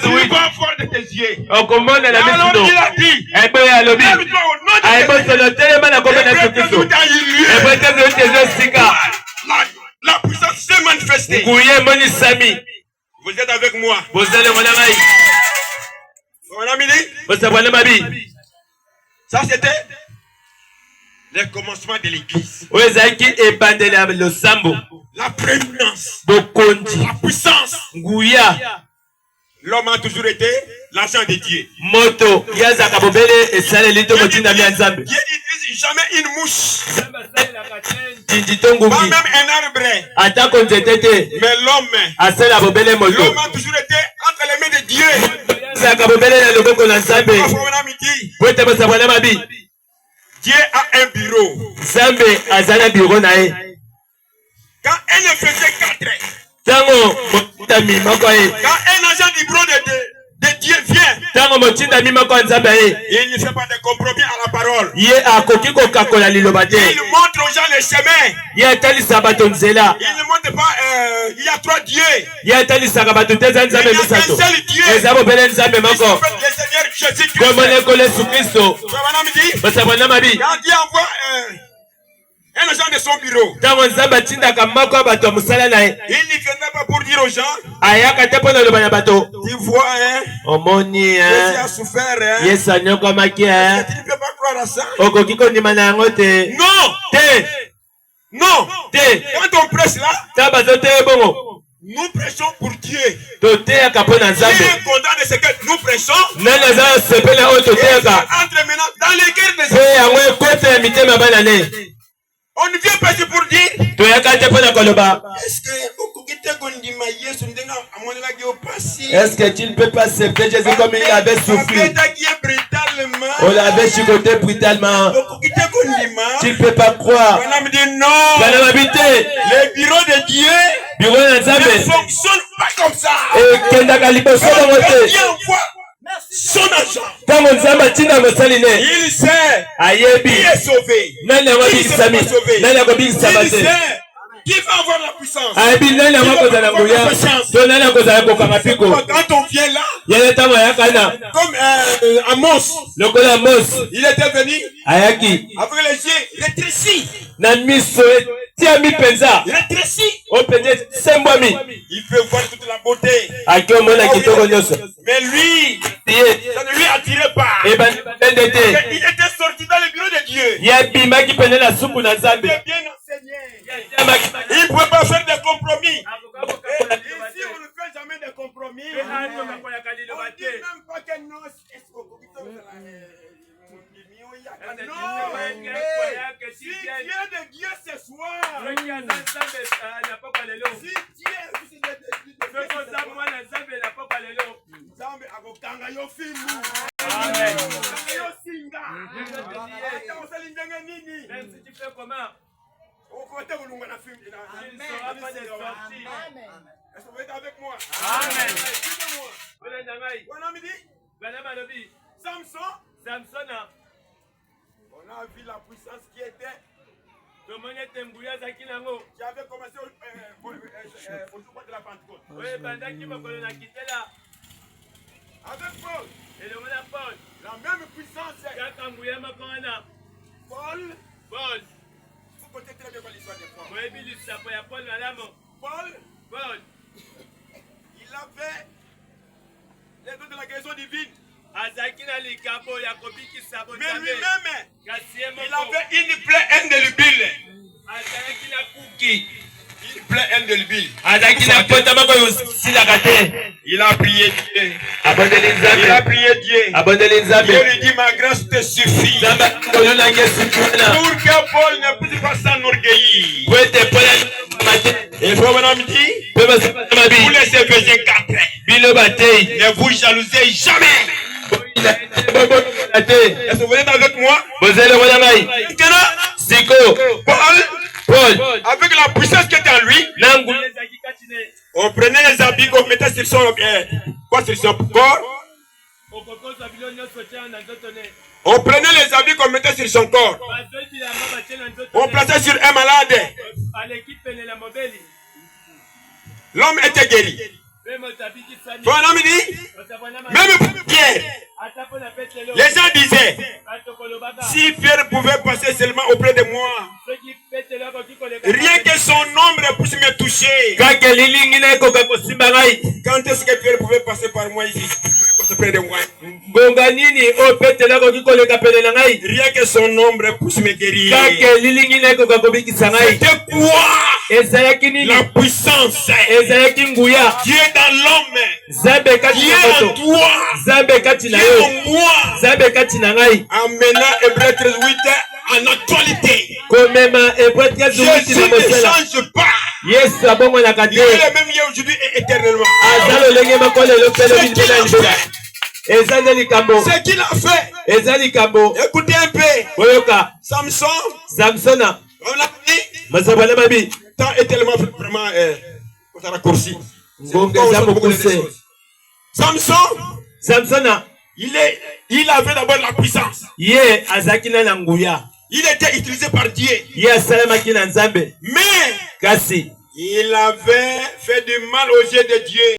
Tu vas voir de tes yeux. Alors il a dit, la puissance s'est manifestée. Vous êtes avec moi. Ça c'était le commencement de l'église. La prééminence. La puissance. L'homme a toujours été l'agent de Dieu. Dieu n'utilise jamais une mouche. Pas même un arbre. Mais l'homme a toujours été entre les mains de Dieu. Dieu a un bureau. Quand elle faisait 4, quand un agent du bureau de Dieu vient, il ne fait pas de compromis à la parole. Il montre aux gens le chemin. Il ne montre pas, il y a 3 dieux. Il y a qu'un seul Dieu. Il s'appelle le Seigneur Jésus-Christ. Quand Dieu envoie un agent de son bureau, il ne viendra pas pour dire aux gens, tu vois, Jésus a souffert, tu ne peux pas croire à ça. Non, quand on prêche là, nous prêchons pour Dieu. Dieu est content de ce que nous prêchons. Entre maintenant dans les guerres des on ne vient pas pour dire. Est-ce que tu ne peux pas accepter Jésus comme il avait souffert? On l'avait chicoté brutalement. Tu ne peux pas croire. Non. Le bureau de Dieu ne fonctionne pas comme ça. Son agent. Il sait qui est sauvé. Qui sera sauvé. Il sait qui va avoir la puissance. Quand on vient là, comme Amos, il était venu avec les yeux rétrécis. Il peut voir toute la beauté. Mais lui, ça ne lui attirait pas. Il était sorti dans le bureau de Dieu. Il était bien enseigné. Il ne pouvait pas faire de compromis. Ici, on ne fait jamais de compromis. On ne dit même pas que non. Si Dieu est de Dieu ce soir, si Dieu est de est-ce que vous êtes avec moi? Amen. Samson, on a vu la puissance qui était. J'avais commencé au jour de la Pentecôte. Avec Paul. La même puissance. Paul. Vous connaissez très bien l'histoire de Paul. Paul. Il avait les dons de la guérison divine. Mais lui-même, il avait une plaie indélébile. Une plaie indélébile. Il a prié Dieu. Dieu lui dit, ma grâce te suffit. Pour que Paul ne puisse pas s'enorgueillir. Et vous me dit, vous les Éphésiens 4. Ne vous jalousez jamais. Est-ce que vous êtes avec moi? Paul, avec la puissance qui était en lui, on prenait les habits qu'on mettait sur son corps. On prenait les habits qu'on mettait sur son corps. On plaçait sur un malade. L'homme était guéri. Ton homme dit, même Pierre, les gens disaient, si Pierre pouvait passer seulement auprès de moi, rien que son ombre puisse me toucher. Quand est-ce que Pierre pouvait passer par moi ici, auprès de moi? Rien que son ombre puisse me guérir. C'était quoi? La puissance qui est dans l'homme, qui est en toi, qui est en moi, amenant Hébreux 13:8 en actualité. Jésus ne change pas. Il est le même hier, aujourd'hui et éternellement. Ce qu'il a fait, écoutez un peu. Samson, on l'a dit, temps est tellement vraiment raccourci. Samson, il avait d'abord la puissance. Il était utilisé par Dieu. Mais il avait fait du mal aux yeux de Dieu.